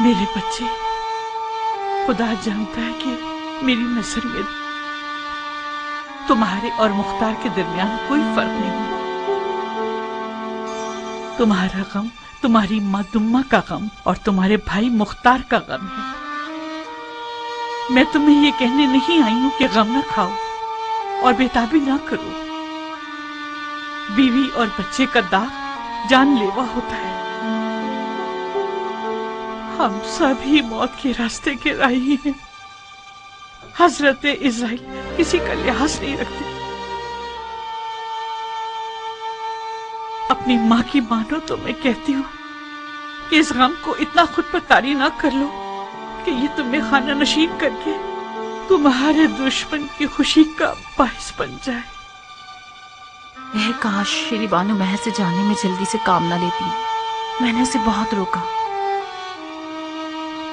میرے بچے، خدا جانتا ہے کہ میری نظر میں تمہارے اور مختار کے درمیان کوئی فرق نہیں۔ تمہارا غم تمہاری ماں دمہ کا غم اور تمہارے بھائی مختار کا غم ہے۔ میں تمہیں یہ کہنے نہیں آئی ہوں کہ غم نہ کھاؤ اور بےتابی نہ کرو۔ بیوی اور بچے کا داغ جان لیوا ہوتا ہے۔ ہم سب ہی موت کے راستے کے راہی ہیں۔ حضرت اسرائیل کسی کا لحاظ نہیں رکھتے۔ اپنی ماں کی مانو تو میں کہتی ہوں کہ اس غم کو اتنا خود پر طاری نہ کر لو کہ یہ تمہیں خانہ نشین کر کے تمہارے دشمن کی خوشی کا باعث بن جائے۔ کاش شیری بانو محل سے جانے میں جلدی سے کام نہ لیتی۔ میں نے اسے بہت روکا،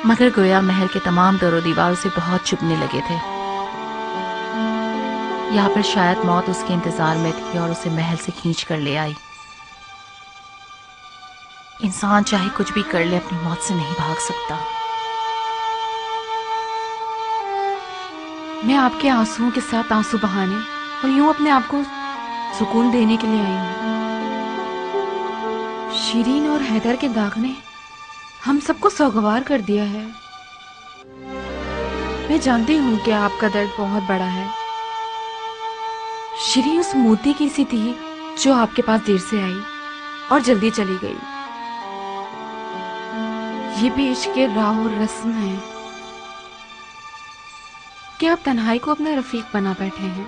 مگر گویا محل کے تمام در و دیوار اسے بہت چبھنے لگے تھے، یا پھر شاید موت اس کے انتظار میں تھی اور اسے محل سے کھینچ کر لے آئی۔ انسان چاہے کچھ بھی کر لے اپنی موت سے نہیں بھاگ سکتا۔ میں آپ کے آنسوؤں کے ساتھ آنسو بہانے اور یوں اپنے آپ کو سکون دینے کے لیے آئی ہوں۔ شیرین اور حیدر کے داغ نے ہم سب کو سوگوار کر دیا ہے۔ میں جانتی ہوں کہ آپ کا درد بہت بڑا ہے۔ شیرین اس موتی کی سی تھی جو آپ کے پاس دیر سے آئی اور جلدی چلی گئی۔ یہ بھی عشق کے راہ اور رسم ہے کہ آپ تنہائی کو اپنا رفیق بنا بیٹھے ہیں۔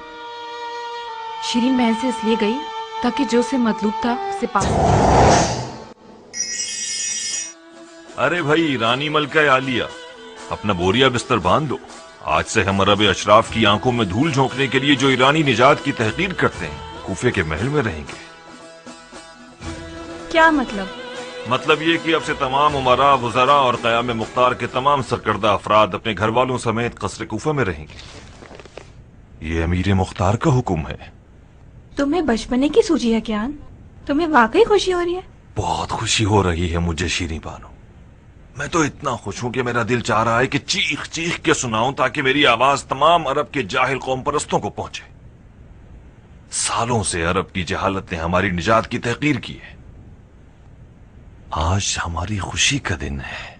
شیرین محل سے اس لیے گئی تاکہ جو اسے مطلوب تھا اسے پا سکے۔ ارے بھائی رانی ملکہ عالیہ، اپنا بوریا بستر باندھ دو۔ آج سے ہم عرب اشراف کی آنکھوں میں دھول جھونکنے کے لیے جو ایرانی نجات کی تحقیر کرتے ہیں کوفے کے محل میں رہیں گے۔ کیا مطلب؟ مطلب یہ کہ اب سے تمام امراء، وزراء اور قیام مختار کے تمام سرکردہ افراد اپنے گھر والوں سمیت قصر کوفہ میں رہیں گے۔ یہ امیر مختار کا حکم ہے۔ تمہیں بچپنے کی سوچی ہے کیان؟ تمہیں واقعی خوشی ہو رہی ہے؟ بہت خوشی ہو رہی ہے مجھے شیریں بانو۔ میں تو اتنا خوش ہوں کہ میرا دل چاہ رہا ہے کہ چیخ چیخ کے سناؤں تاکہ میری آواز تمام عرب کے جاہل قوم پرستوں کو پہنچے۔ سالوں سے عرب کی جہالت نے ہماری نجات کی تحقیر کی ہے۔ آج ہماری خوشی کا دن ہے۔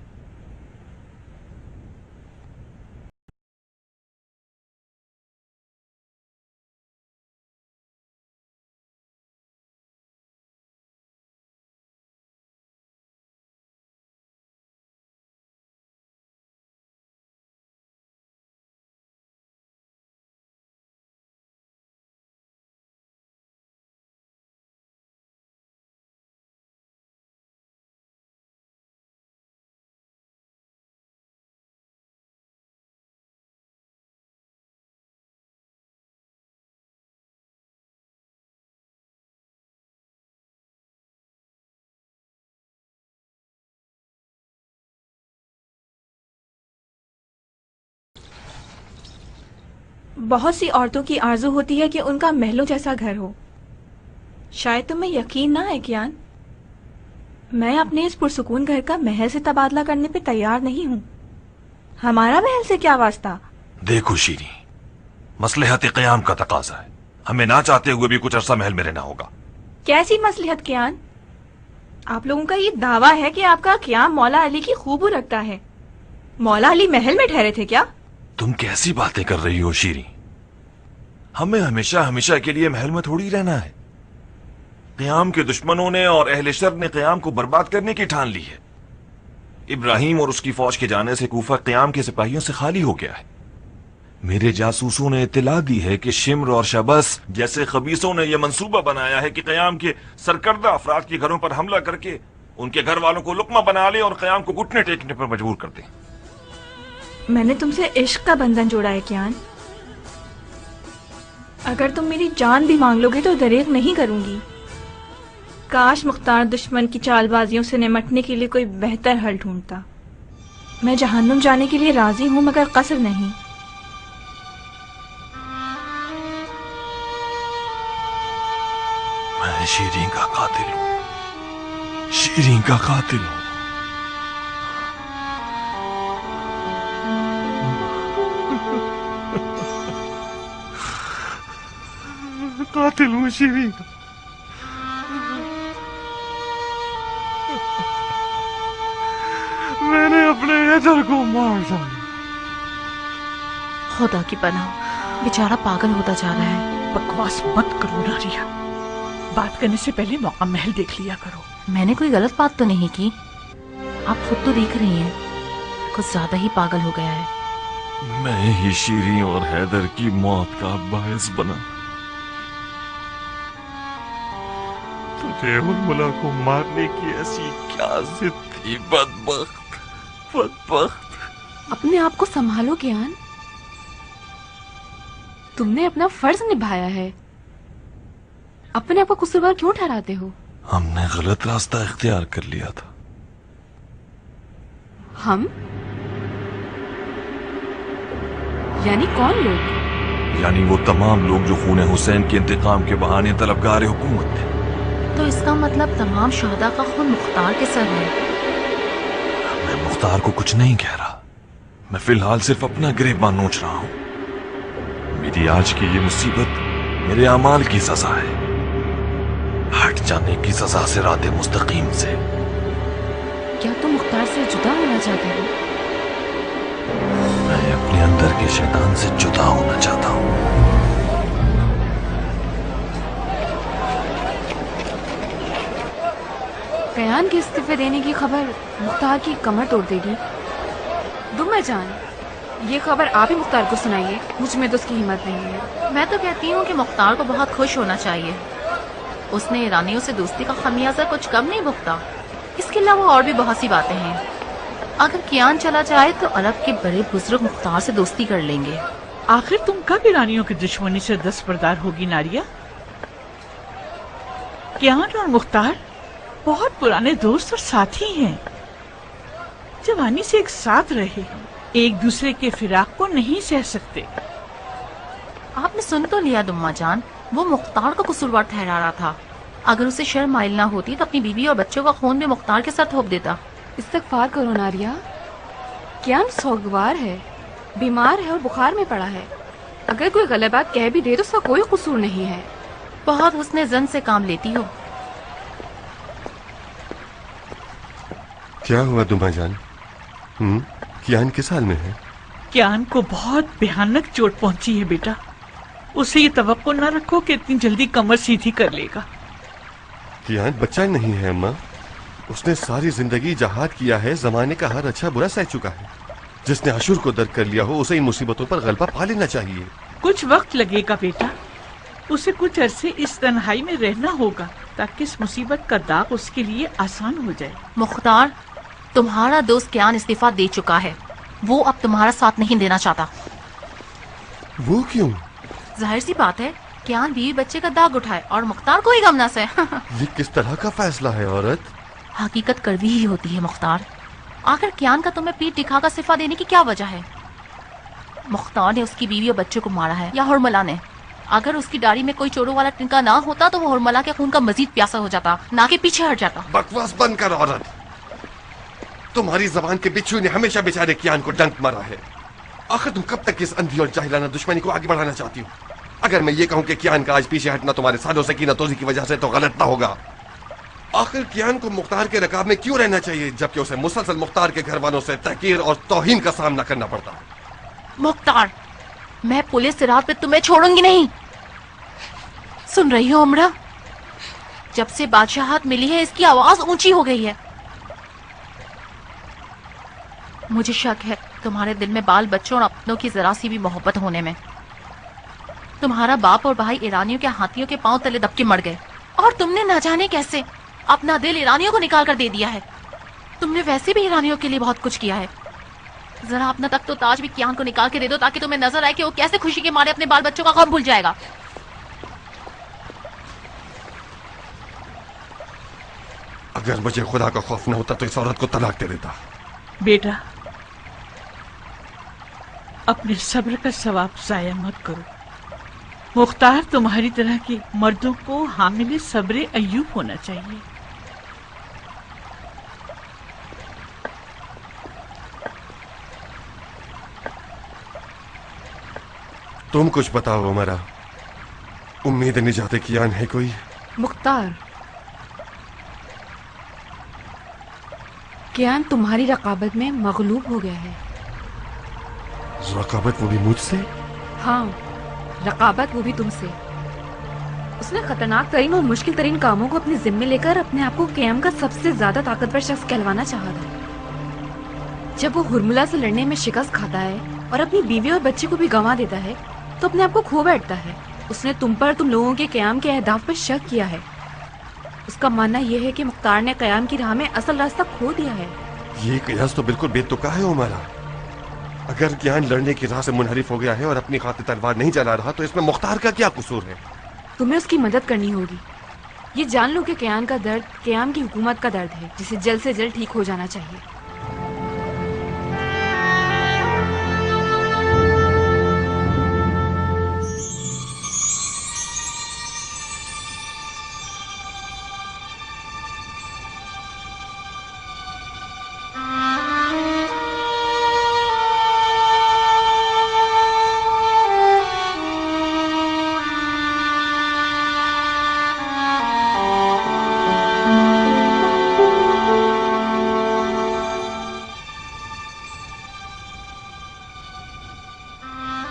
بہت سی عورتوں کی آرزو ہوتی ہے کہ ان کا محلوں جیسا گھر ہو۔ شاید تمہیں یقین نہ ہے کیان، میں اپنے اس پرسکون گھر کا محل سے تبادلہ کرنے پہ تیار نہیں ہوں۔ ہمارا محل سے کیا واسطہ؟ دیکھو شیریں، مصلحت قیام کا تقاضا ہے، ہمیں نہ چاہتے ہوئے بھی کچھ عرصہ محل میں رہنا ہوگا۔ کیسی مصلحت کیان؟ آپ لوگوں کا یہ دعویٰ ہے کہ آپ کا قیام مولا علی کی خوب رکھتا ہے۔ مولا علی محل میں ٹھہرے تھے کیا؟ تم کیسی باتیں کر رہی ہو شیریں؟ ہمیں ہمیشہ ہمیشہ کے لیے محل میں تھوڑی رہنا ہے۔ قیام کے دشمنوں نے اور اہل شر نے قیام کو برباد کرنے کی ٹھان لی ہے۔ ابراہیم اور اس کی فوج کے جانے سے کوفہ قیام کے سپاہیوں سے خالی ہو گیا ہے۔ میرے جاسوسوں نے اطلاع دی ہے کہ شمر اور شبس جیسے خبیثوں نے یہ منصوبہ بنایا ہے کہ قیام کے سرکردہ افراد کے گھروں پر حملہ کر کے ان کے گھر والوں کو لقمہ بنا لے اور قیام کو گھٹنے ٹیکنے پر مجبور کر دیں۔ میں نے تم سے عشق کا بندھن جوڑا ہے کیان۔ اگر تم میری جان بھی مانگ لو گے تو دریغ نہیں کروں گی۔ کاش مختار دشمن کی چال بازیوں سے نمٹنے کے لیے کوئی بہتر حل ڈھونڈتا۔ میں جہنم جانے کے لیے راضی ہوں مگر قصر نہیں۔ میں شیریں کا قاتل ہوں، شیریں کا قاتل ہوں۔ قاتل ہوں شیرین. میں نے اپنے حیدر کو مار ڈالا. خدا کی پناہ، بیچارہ پاگل ہوتا جا رہا ہے. بکواس مت کرو ناریا، بات کرنے سے پہلے موقع محل دیکھ لیا کرو. میں نے کوئی غلط بات تو نہیں کی. آپ خود تو دیکھ رہی ہیں کچھ زیادہ ہی پاگل ہو گیا ہے. میں ہی شیرین اور حیدر کی موت کا باعث بنا. تجھے ارملا کو مارنے کی ایسی کیا ضد تھی بدبخت بدبخت. اپنے آپ کو سنبھالو کیان، تم نے اپنا فرض نبھایا ہے. اپنے آپ کو قصوروار کیوں ٹھہراتے ہو؟ ہم نے غلط راستہ اختیار کر لیا تھا. ہم یعنی کون لوگ؟ یعنی وہ تمام لوگ جو خون حسین کے انتقام کے بہانے طلبگار حکومت تھے. تو اس کا مطلب تمام شہداء کا خون مختار کے سر ہے. میں مختار کو کچھ نہیں کہہ رہا. میں فی الحال صرف اپنا گریباں نوچ رہا ہوں. میری آج کی یہ مصیبت میرے اعمال کی سزا ہے، ہٹ جانے کی سزا سے رات مستقیم سے. کیا تم مختار سے جدا ہونا چاہتے ہو؟ میں اپنے اندر کے شیطان سے جدا ہونا چاہتا ہوں. کیان کے استعفے دینے کی خبر مختار کی کمر توڑ دے گی. دمہ جان، یہ خبر آپ ہی مختار کو سنائیے، مجھ میں تو اس کی ہمت نہیں ہے. میں تو کہتی ہوں کہ مختار کو بہت خوش ہونا چاہیے. اس نے ایرانیوں سے دوستی کا خمیازہ کچھ کم نہیں بھگتا. اس کے علاوہ اور بھی بہت سی باتیں ہیں. اگر کیان چلا جائے تو عرب کے بڑے بزرگ مختار سے دوستی کر لیں گے. آخر تم کب ایرانیوں کی دشمنی سے دستبردار ہوگی ناریا؟ کیان اور مختار بہت پرانے دوست اور ساتھی ہیں. جوانی سے ایک ساتھ رہے، ایک دوسرے کے فراق کو نہیں سہ سکتے. آپ نے سن تو لیا دمہ جان، وہ مختار کو قصوروار ٹھہرا رہا تھا. اگر اسے شرم مائل نہ ہوتی تو اپنی بیوی اور بچوں کا خون بھی مختار کے ساتھ تھوپ دیتا. استغفار کرو ناریا. کیان سوگوار ہے، بیمار ہے اور بخار میں پڑا ہے. اگر کوئی غلط بات کہہ بھی دے تو اس کا کوئی قصور نہیں ہے. بہت حسن زن سے کام لیتی ہو. کیا ہوا دمہ جان؟ کیان کس حال میں ہے؟ کیان کو بہت بھیانک چوٹ پہنچی ہے بیٹا. اسے یہ توقع نہ رکھو کہ اتنی جلدی کمر سیدھی کر لے گا. کیان بچہ نہیں ہے اماں. اس نے ساری زندگی جہاد کیا ہے، زمانے کا ہر اچھا برا سہ چکا ہے. جس نے عاشور کو درد کر لیا ہو اسے ان مصیبتوں پر غلبہ پا لینا چاہیے. کچھ وقت لگے گا بیٹا. اسے کچھ عرصے اس تنہائی میں رہنا ہوگا تاکہ اس مصیبت کا داغ اس کے لیے آسان ہو جائے. مختار، تمہارا دوست کیان استعفیٰ دے چکا ہے. وہ اب تمہارا ساتھ نہیں دینا چاہتا. وہ کیوں؟ ظاہر سی بات ہے، کیان بیوی بچے کا داغ اٹھائے اور مختار کوئی غم نہ سہے. یہ کس طرح کا فیصلہ ہے عورت؟ حقیقت کڑوی ہی ہوتی ہے مختار. آخر کیان کا تمہیں پیٹ دکھا کر استعفیٰ دینے کی کیا وجہ ہے؟ مختار نے اس کی بیوی اور بچوں کو مارا ہے یا ہرملا نے؟ اگر اس کی داڑھی میں کوئی چوروں والا ٹنکا نہ ہوتا تو وہ ہرملا کے خون کا مزید پیاسا ہو جاتا، نہ کہ پیچھے ہٹ جاتا. بکواس بند کر عورت. تمہاری زبان کے بچھو نے ہمیشہ بیچارے کیان کو ڈنک مارا ہے. آخر تم کب تک اس اندھی اور جاہلانہ دشمنی کو آگے بڑھانا چاہتی ہو؟ اگر میں یہ کہوں کہ کیان کا آج پیچھے ہٹنا تمہارے سالوں سے کینہ توزی کی وجہ سے تو غلط نہ ہوگا. آخر کیان کو مختار کے رکاب میں کیوں رہنا چاہیے جبکہ اسے مسلسل مختار کے گھر والوں سے تحقیر اور توہین کا سامنا کرنا پڑتا ہے؟ مختار، میں پولیس سے رات پہ تمہیں چھوڑوں گی نہیں. سن رہی ہو امرا؟ جب سے بادشاہت ملی ہے اس کی آواز اونچی ہو گئی ہے. مجھے شک ہے تمہارے دل میں بال بچوں اور اپنوں کی ذرا سی بھی محبت ہونے میں. تمہارا باپ اور بھائی ایرانیوں کے ہاتھیوں کے پاؤں تلے دب کے مر گئے اور تم نے نہ جانے کیسے اپنا دل ایرانیوں کو نکال کر دے دیا ہے. تم نے ویسے بھی ایرانیوں کے لیے بہت کچھ کیا ہے. ذرا اپنا تخت و تاج بھی کیان کو نکال کے دے دو تاکہ تمہیں نظر آئے کہ وہ کیسے خوشی کے مارے اپنے بال بچوں کا غم بھول جائے گا. اگر مجھے خدا کا خوف نہ ہوتا تو اس عورت کو طلاق دے دیتا. بیٹا، اپنے صبر کا ثواب ضائع مت کرو. مختار تمہاری طرح کے مردوں کو حامل صبر ایوب ہونا چاہیے. تم کچھ بتاؤ عمرہ. उम्मीद निजात कियान है कोई? मुख्तार, कियान तुम्हारी रकाबत में मगलूब हो गया है। रकाबत वो भी मुझसे? हाँ, रकाबत वो भी तुमसे। उसने खतरनाक तरीन और मुश्किल तरीन कामों को अपने जिम्मे लेकर अपने आप को क़याम का सबसे ज्यादा ताकतवर शख्स कहलवाना चाहा था। जब वो हुरमुला से लड़ने में शिकस्त खाता है और अपनी बीवी और बच्चे को भी गंवा देता है तो अपने आप को खो बैठता है। उसने तुम पर, तुम लोगों के क़याम के अहदाफ पर शक किया है। उसका मानना यह है कि मुख्तार ने क़याम की राह में असल रास्ता खो दिया है। ये कयास तो बिल्कुल बेतुका है उमारा। अगर कियान लड़ने की राह से मुनहरिफ हो गया है और अपनी खातिर तलवार नहीं चला रहा तो इसमें मुख्तार का क्या कसूर है? तुम्हें उसकी मदद करनी होगी। ये जान लो कि क़याम का दर्द क़याम की हुकूमत का दर्द है, जिसे जल्द से जल्द ठीक हो जाना चाहिए।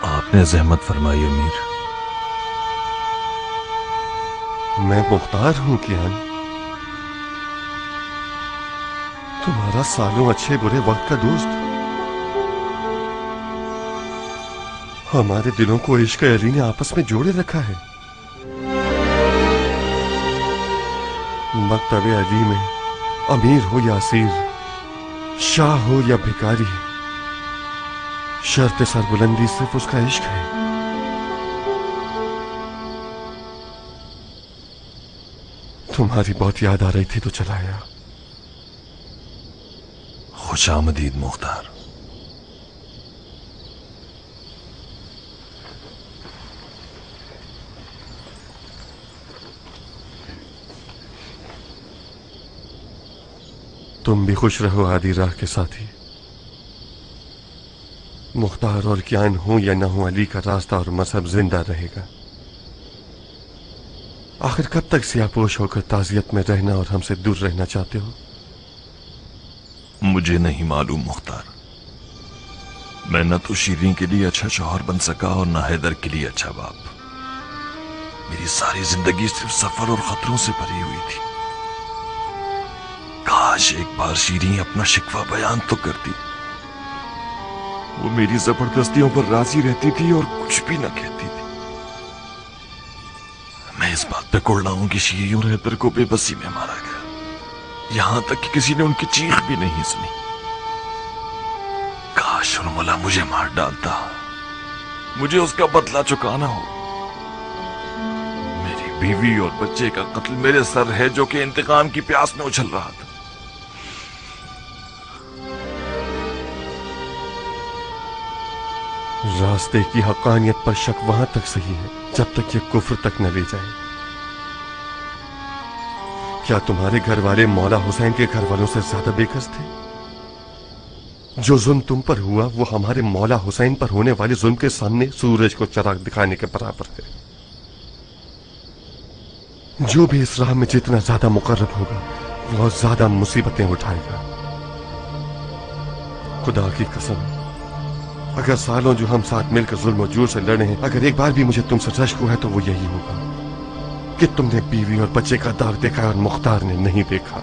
आपने जहमत फरमाई अमीर। मैं मुख्तार हूं कियान, तुम्हारा सालों अच्छे बुरे वक्त का दोस्त। हमारे दिलों को इश्क अली ने आपस में जोड़े रखा है। मकतब अली में अमीर हो या असीर, शाह हो या भिखारी, शर्त सरबुलंदी सिर्फ उसका इश्क है। तुम्हारी बहुत याद आ रही थी तो चला आया। खुशामदीद मुख्तार। तुम भी खुश रहो आदि राह के साथी। मुख्तार और कियान हो या ना हो, अली का रास्ता और मजहब जिंदा रहेगा। आखिर कब तक सियापोश होकर ताजियत में रहना और हमसे दूर रहना चाहते हो? मुझे नहीं मालूम मुख्तार। मैं न तो शीरीं के लिए अच्छा शौहर बन सका और न हैदर के लिए अच्छा बाप। मेरी सारी जिंदगी सिर्फ सफर और खतरों से भरी हुई थी। काश एक बार शीरीं अपना शिकवा बयान तो करती। वो मेरी जबरदस्तियों पर राजी रहती थी और कुछ भी न कहती थी। मैं इस बात पे कुड़ना हूं कि शीरीं और हैदर को बेबसी में मारा गया, यहां तक कि किसी ने उनकी चीख भी नहीं सुनी। काश उर्मिला मुझे मार डालता, मुझे उसका बदला चुकाना हो। मेरी बीवी और बच्चे का कत्ल मेरे सर है, जो कि इंतकाम की प्यास में उछल रहा था। रास्ते की हकानियत पर शक वहां तक सही है जब तक ये कुफ्र तक न ले जाए। क्या तुम्हारे घर वाले मौला हुसैन के घर वालों से ज्यादा बेकस थे? जो जुल्म तुम पर हुआ वो हमारे मौला हुसैन पर होने वाले जुल्म के सामने सूरज को चराग दिखाने के बराबर है। जो भी इस राह में जितना ज्यादा मुकर्रब होगा वो ज्यादा मुसीबतें उठाएगा। खुदा की कसम, अगर सालों जो हम साथ मिलकर जुल्म और जूर से लड़े हैं, अगर एक बार भी मुझे तुमसे रश्क हुआ है तो वो यही होगा कि तुमने बीवी और बच्चे का दाग देखा और मुख्तार ने नहीं देखा।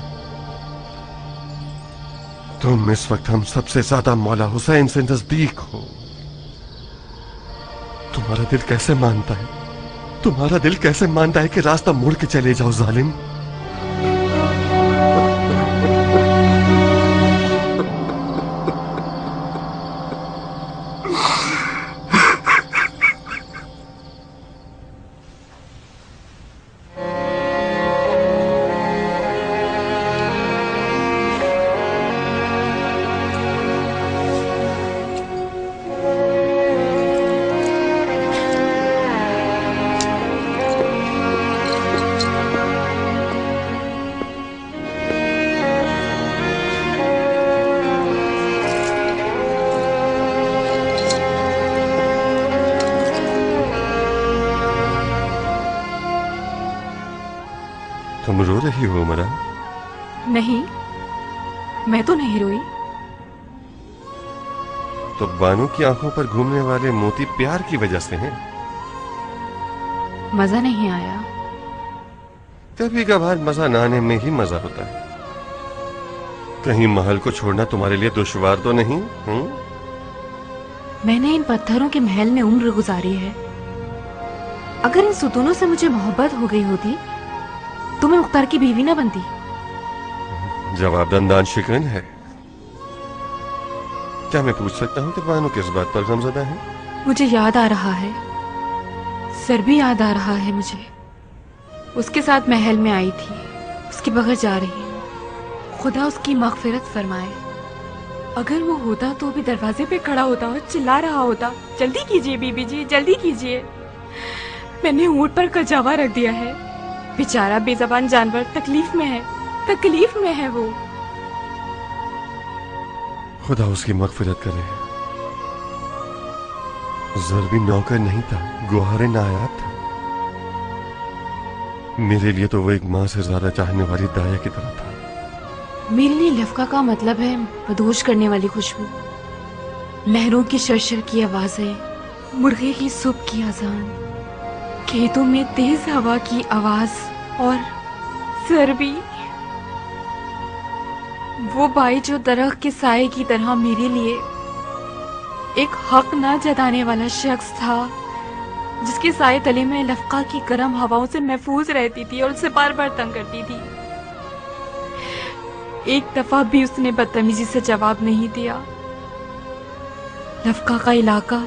तुम इस वक्त हम सबसे ज्यादा मौला हुसैन से नजदीक हो। तुम्हारा दिल कैसे मानता है, तुम्हारा दिल कैसे मानता है कि रास्ता मुड़ के चले जाओ जालिम? तुम रो रही हो उमरा? नहीं, मैं तो नहीं रोई। तो बानो की आंखों पर घूमने वाले मोती प्यार की वजह से हैं। मजा नहीं आया। कभी कभार मजा न आने में ही मजा होता है। कहीं महल को छोड़ना तुम्हारे लिए दुश्वार तो नहीं? मैंने इन पत्थरों के महल में उम्र गुजारी है। अगर इन सुतूनों से मुझे मोहब्बत हो गई होती तो मैं मुख्तार की बीवी ना बनती। जवाब दंदान शिकन है। क्या मैं पूछ सकता हूँ कि बानो किस बात पर गमज़दा है? मुझे याद आ रहा है, सर भी याद आ रहा है मुझे। उसके साथ महल में आई थी, उसके बगैर जा रही हूँ। खुदा उसकी मगफिरत फरमाए। अगर वो होता तो भी दरवाजे पे खड़ा होता और चिल्ला रहा होता, जल्दी कीजिए बीबी जी, जल्दी कीजिए। मैंने ऊंट पर कजावा रख दिया है। बेचारा बेज़बान जानवर तकलीफ में है, तकलीफ में है वो। खुदा उसकी मगफिरत करे। ज़र्बी नौकर नहीं था, गुहारे नायाब था। मेरे लिए तो वो एक माँ से ज्यादा चाहने वाली दाया की तरह था। मेरे लिए लफका का मतलब है बदोश करने वाली खुशबू, लहरों की शरशर की आवाजें, मुर्गे की सुबह की अजान, खेतों में तेज हवा की आवाज और सर्दी। वो भाई जो दरख्त के साए की तरह मेरे लिए एक हक न जताने वाला शख्स था, जिसके साए तले में लफका की गर्म हवाओं से महफूज रहती थी और उसे बार बार तंग करती थी। एक दफा भी उसने बदतमीजी से जवाब नहीं दिया। लफका का इलाका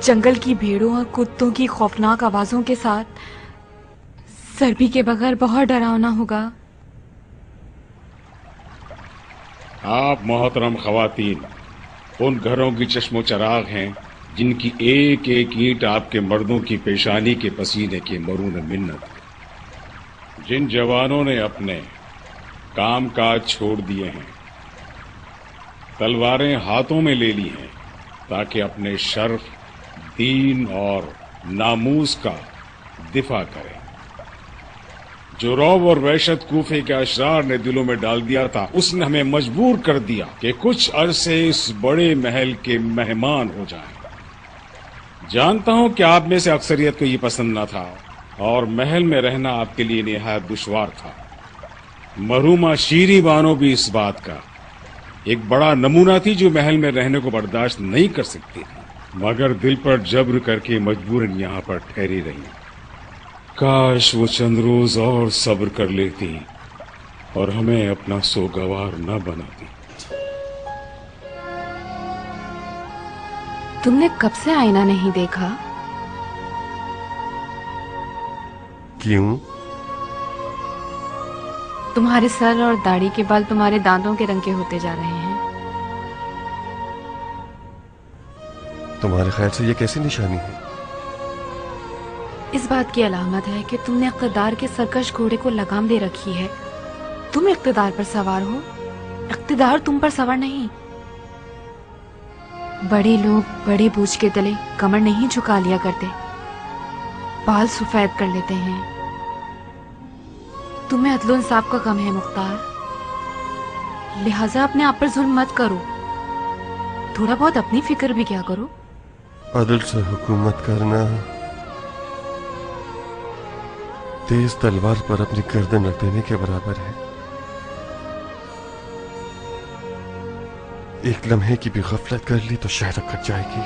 जंगल की भेड़ों और कुत्तों की खौफनाक आवाजों के साथ सर्दी के बगैर बहुत डरावना होगा। आप मोहतरम खवातीन उन घरों की चश्मो चराग हैं जिनकी एक एक ईंट आपके मर्दों की पेशानी के पसीने के मरून मिन्नत है। जिन जवानों ने अपने काम काज छोड़ दिए हैं, तलवारें हाथों में ले ली हैं ताकि अपने शर्फ, दीन और नामूस का दिफा करें। जो रौब और वहशत कूफे के अशरार ने दिलों में डाल दिया था, उसने हमें मजबूर कर दिया कि कुछ अरसे इस बड़े महल के मेहमान हो जाएं। जानता हूं कि आप में से अक्सरियत को ये पसंद न था और महल में रहना आपके लिए निहायत दुश्वार था। मरहूमा शीरी बानो भी इस बात का एक बड़ा नमूना थी, जो महल में रहने को बर्दाश्त नहीं कर सकती थी, मगर दिल पर जब्र करके मजबूरन यहाँ पर ठहरी रही। काश वो चंद रोज और सब्र कर लेती और हमें अपना सोगवार न बनाती। तुमने कब से आईना नहीं देखा? क्यों? तुम्हारे सर और दाढ़ी के बाल तुम्हारे दांतों के रंग के होते जा रहे हैं। तुम्हारे ख्याल से ये कैसी निशानी है? इस बात की अलामत है कि तुमने इक़्तिदार के सरकश घोड़े को लगाम दे रखी है। तुम इक़्तिदार पर सवार हो, इक़्तिदार तुम पर सवार नहीं। बड़े लोग बड़े बूझ के तले कमर नहीं झुका लिया करते, बाल सफेद कर लेते हैं। तुम्हें अदलो इंसाफ का कम है मुख्तार, लिहाजा अपने आप पर जुल्म मत करो। थोड़ा बहुत अपनी फिक्र भी क्या करो। अदल से हुकूमत करना तेज तलवार पर अपनी गर्दन रख देने के बराबर है। एक लम्हे की भी गफलत कर ली तो शहर कट जाएगी।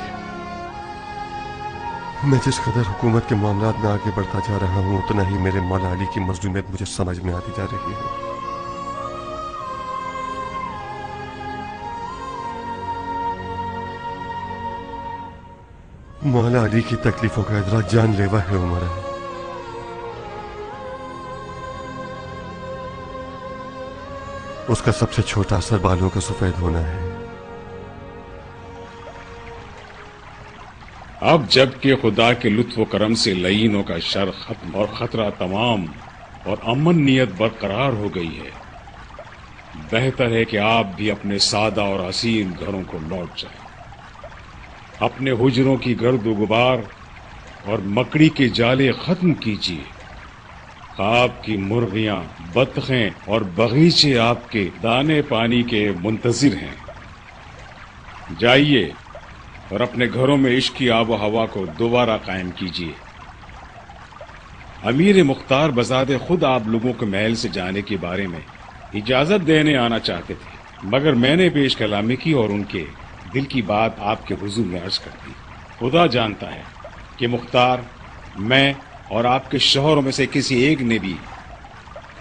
मैं जिस कदर हुकूमत के मामलात में आगे बढ़ता जा रहा हूं, उतना ही मेरे मौला अली की मजलूमियत मुझे समझ में आती जा रही है। मौला अली की तकलीफों का इदराक जानलेवा है उमरा। उसका सबसे छोटा असर बालों का सफेद होना है। अब जबकि खुदा के लुत्फ व करम से लईनों का शर खत्म और खतरा तमाम और अमन नियत बरकरार हो गई है, बेहतर है कि आप भी अपने सादा और हसीन घरों को लौट जाएं। अपने हुजरों की गर्द गुबार और मकड़ी के जाले खत्म कीजिए آپ کی مرغیاں، بطخیں اور باغیچے آپ کے دانے پانی کے منتظر ہیں۔ جائیے اور اپنے گھروں میں عشق کی آب و ہوا کو دوبارہ قائم کیجیے۔ امیر مختار بذات خود آپ لوگوں کے محل سے جانے کے بارے میں اجازت دینے آنا چاہتے تھے، مگر میں نے پیش کلامی کی اور ان کے دل کی بات آپ کے حضور میں عرض کر دی۔ خدا جانتا ہے کہ مختار، میں اور آپ کے شوہروں میں سے کسی ایک نے بھی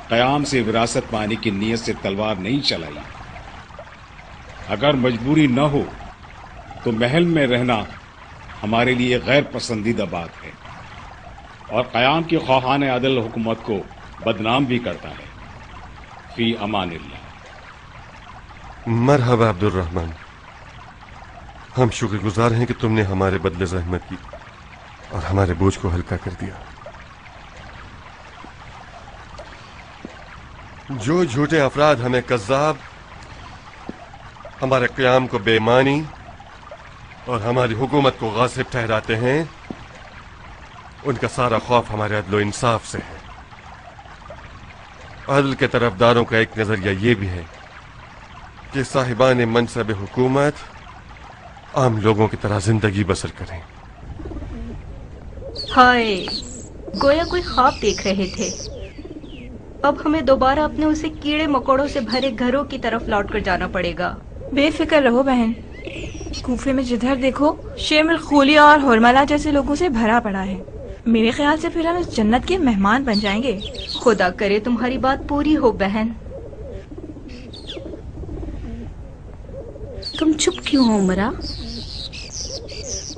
قیام سے وراثت پانے کی نیت سے تلوار نہیں چلائی۔ اگر مجبوری نہ ہو تو محل میں رہنا ہمارے لیے غیر پسندیدہ بات ہے اور قیام کی خواہان عدل حکومت کو بدنام بھی کرتا ہے۔ فی امان اللہ۔ مرحبا عبد الرحمن، ہم شکر گزار ہیں کہ تم نے ہمارے بدلے زحمت کی اور ہمارے بوجھ کو ہلکا کر دیا۔ جو جھوٹے افراد ہمیں کذاب، ہمارے قیام کو بے معنی اور ہماری حکومت کو غاصب ٹھہراتے ہیں، ان کا سارا خوف ہمارے عدل و انصاف سے ہے۔ عدل کے طرفداروں کا ایک نظریہ یہ بھی ہے کہ صاحبان منصب حکومت عام لوگوں کی طرح زندگی بسر کریں۔ ہائے، گویا کوئی خواب دیکھ رہے تھے۔ اب ہمیں دوبارہ اپنے اسے کیڑے مکوڑوں سے بھرے گھروں کی طرف لوٹ کر جانا پڑے گا۔ بے فکر رہو بہن، کوفے میں جدھر دیکھو شیم الخولیہ اور حرملہ جیسے لوگوں سے بھرا پڑا ہے۔ میرے خیال سے پھر ہم اس جنت کے مہمان بن جائیں گے۔ خدا کرے تمہاری بات پوری ہو بہن۔ تم چپ کیوں ہو عمرہ؟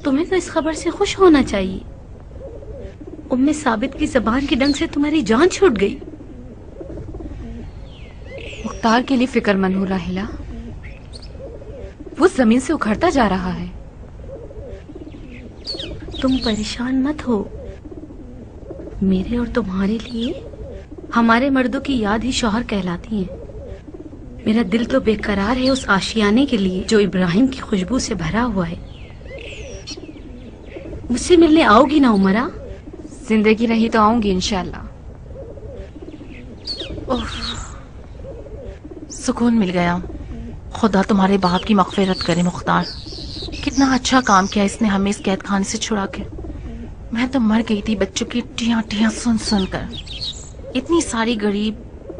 تمہیں تو اس خبر سے خوش ہونا چاہیے۔ ام ثابت کی زبان کی ڈنگ سے تمہاری جان چھوٹ گئی۔ مختار کے لیے فکر مند ہو راحلہ، وہ زمین سے اکھڑتا جا رہا ہے۔ تم پریشان مت ہو، میرے اور تمہارے لیے ہمارے مردوں کی یاد ہی شوہر کہلاتی ہیں۔ میرا دل تو بے قرار ہے اس آشیانے کے لیے جو ابراہیم کی خوشبو سے بھرا ہوا ہے۔ مجھ سے ملنے آؤ گی نا عمرہ؟ زندگی رہی تو آؤں گی انشاءاللہ۔ سکون مل گیا۔ خدا تمہارے باپ کی مغفرت کرے مختار۔ کتنا اچھا کام کیا اس نے ہمیں اس قید خانے سے چھڑا کے۔ میں تو مر گئی تھی بچوں کی ٹیاں ٹیاں سن سن کر۔ اتنی ساری غریب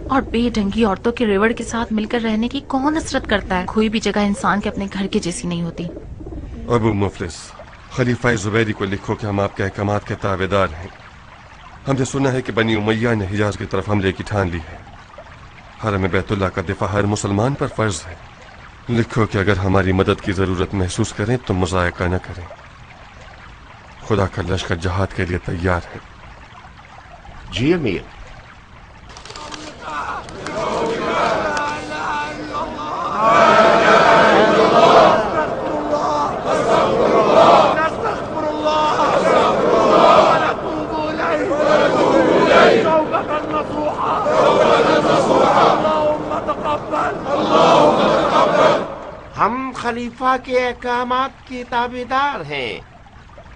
اور بے ڈھنگی عورتوں کے ریوڑ کے ساتھ مل کر رہنے کی کون حسرت کرتا ہے؟ کوئی بھی جگہ انسان کے اپنے گھر کے جیسی نہیں ہوتی۔ ابو مفلس، خلیفہ زبیری کو لکھو کہ ہم آپ کے احکامات کے تابع دار ہیں۔ ہم نے سنا ہے کہ بنی امیہ نے حجاز کی طرف حملے کی ٹھان لی ہے۔ حرم بیت اللہ کا دفاع ہر مسلمان پر فرض ہے۔ لکھو کہ اگر ہماری مدد کی ضرورت محسوس کریں تو مضائقہ نہ کریں۔ خدا کا لشکر جہاد کے لیے تیار ہے۔ جی امیر۔ ہم خلیفہ کے احکامات کے تابعدار ہیں۔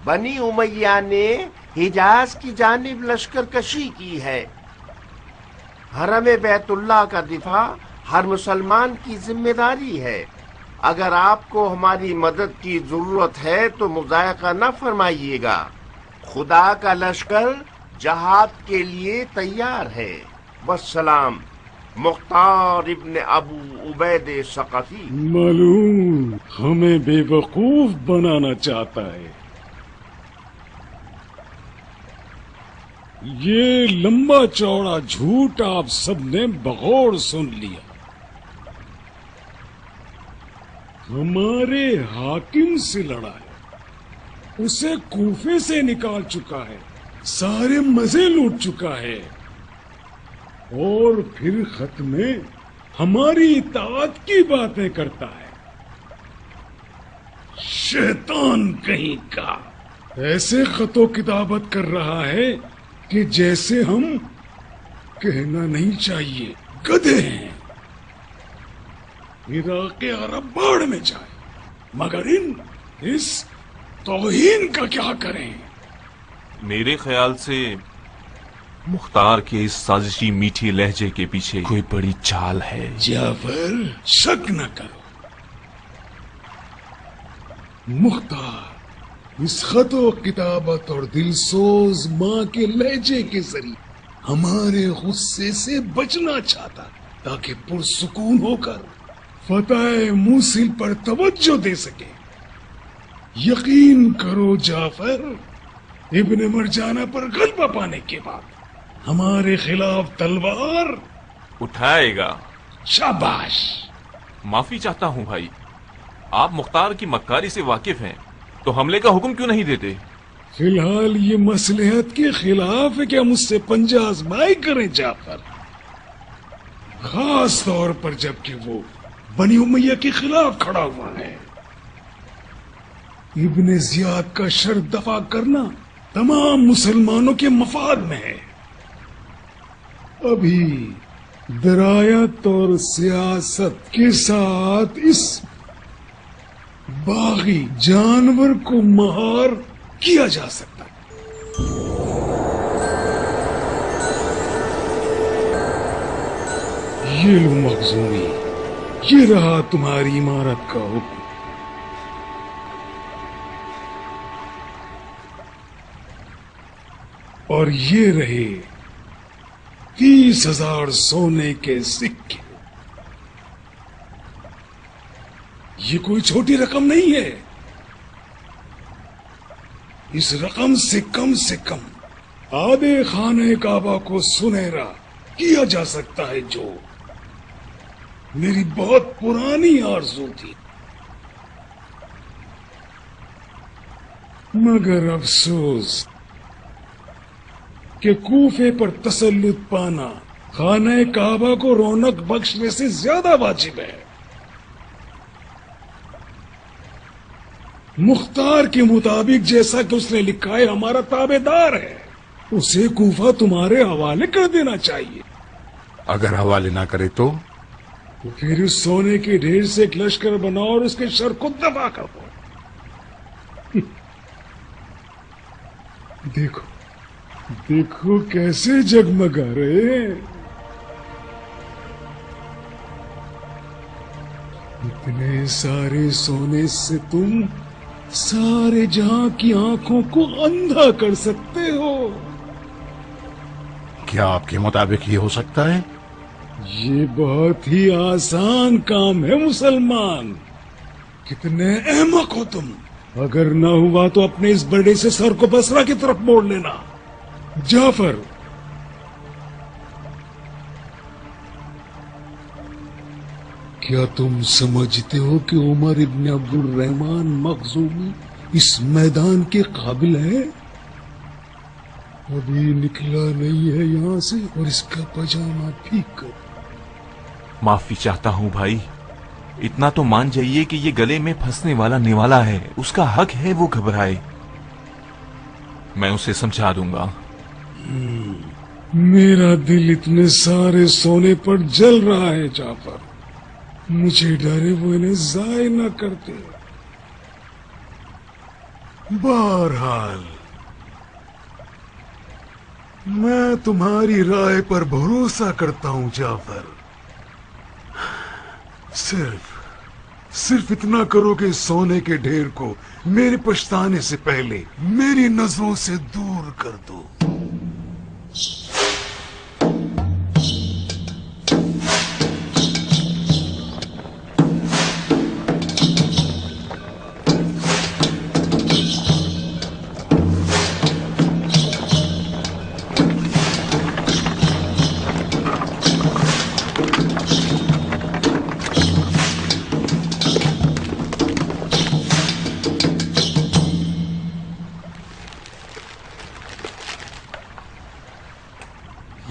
بنی امیہ نے حجاز کی جانب لشکر کشی کی ہے۔ حرم بیت اللہ کا دفاع ہر مسلمان کی ذمہ داری ہے۔ اگر آپ کو ہماری مدد کی ضرورت ہے تو مضائقہ نہ فرمائیے گا۔ خدا کا لشکر جہاد کے لیے تیار ہے۔ والسلام، مختار ابن ابو عبید ثقفی۔ معلوم ہمیں بے وقوف بنانا چاہتا ہے۔ یہ لمبا چوڑا جھوٹ آپ سب نے بغور سن لیا۔ ہمارے حاکم سے لڑا ہے، اسے کوفے سے نکال چکا ہے، سارے مزے لوٹ چکا ہے، اور پھر خط میں ہماری اطاعت کی باتیں کرتا ہے۔ شیطان کہیں کا ایسے خط و کتابت کر رہا ہے کہ جیسے ہم کہنا نہیں چاہیے گدھے ہیں۔ عراق عرب باڑ میں جائے، مگر اس توہین کا کیا کریں؟ میرے خیال سے मुख्तार के इस साजिशी मीठी लहजे के पीछे कोई बड़ी चाल है। जाफर, शक न करो। मुख्तार इस खतो किताबत और दिलसोज माँ के लहजे के जरिए हमारे गुस्से से बचना चाहता, ताकि पुरसुकून होकर फतेह मूसिल पर तवज्जो दे सके। यकीन करो जाफर, इब्ने मरजाना पर गलबा पाने के बाद हमारे खिलाफ तलवार उठाएगा। शाबाश। माफी चाहता हूँ भाई, आप मुख्तार की मक्कारी से वाकिफ हैं, तो हमले का हुक्म क्यों नहीं देते? फिलहाल ये मसलहत के खिलाफ है कि हम उससे पंजा आजमाई करें जाफर, खास तौर पर जबकि वो बनी उमैया के खिलाफ खड़ा हुआ है। इब्ने जियाद का शर दफा करना तमाम मुसलमानों के मफाद में है। अभी दरायत और सियासत के साथ इस बागी जानवर को महार किया जा सकता है। ये लो मखजूमी, ये रहा तुम्हारी इमारत का हुक्म। और ये रहे 30,000 सोने के सिक्के। ये कोई छोटी रकम नहीं है। इस रकम से कम आधे खाने काबा को सुनहरा किया जा सकता है, जो मेरी बहुत पुरानी आरज़ू थी। मगर अफसोस कि कूफे पर तसल्लुत पाना खाने काबा को रौनक बख्शने से ज्यादा वाजिब है। मुख्तार के मुताबिक जैसा कि उसने लिखा है हमारा ताबेदार है, उसे कूफा तुम्हारे हवाले कर देना चाहिए। अगर हवाले ना करे तो फिर उस सोने के ढेर से एक लश्कर बनाओ और उसके शर को दबा कर दो। देखो देखो कैसे जगमगा रहे हैं। इतने सारे सोने से तुम सारे जहां की आंखों को अंधा कर सकते हो। क्या आपके मुताबिक ये हो सकता है? ये बहुत ही आसान काम है मुसलमान। कितने अहमक हो तुम। अगर ना हुआ तो अपने इस बड़े से सर को बसरा की तरफ मोड़ लेना। जाफर, क्या तुम समझते हो कि उमर इब्न अब्दुल रहमान मखजूमी इस मैदान के काबिल है? अभी निकला नहीं है यहाँ से, और इसका पजामा ठीक कर। माफी चाहता हूँ भाई, इतना तो मान जाइए कि ये गले में फंसने वाला निवाला है, उसका हक है वो घबराए। मैं उसे समझा दूंगा। मेरा दिल इतने सारे सोने पर जल रहा है जाफर, मुझे डरे वो इन्हें जाय न करते। बहरहाल मैं तुम्हारी राय पर भरोसा करता हूं जाफर। सिर्फ इतना करो कि सोने के ढेर को मेरे पछताने से पहले मेरी नजरों से दूर कर दो।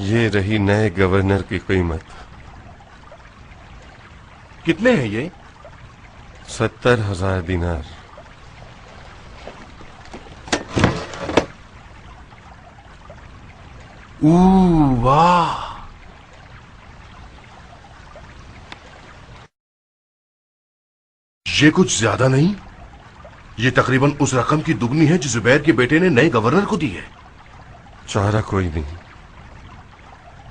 ये रही नए गवर्नर की कीमत। कितने हैं ये? 70,000 दिनार। वाह, ये कुछ ज्यादा नहीं? ये तकरीबन उस रकम की दुगनी है जो जुबैर के बेटे ने नए गवर्नर को दी है। चारा कोई नहीं,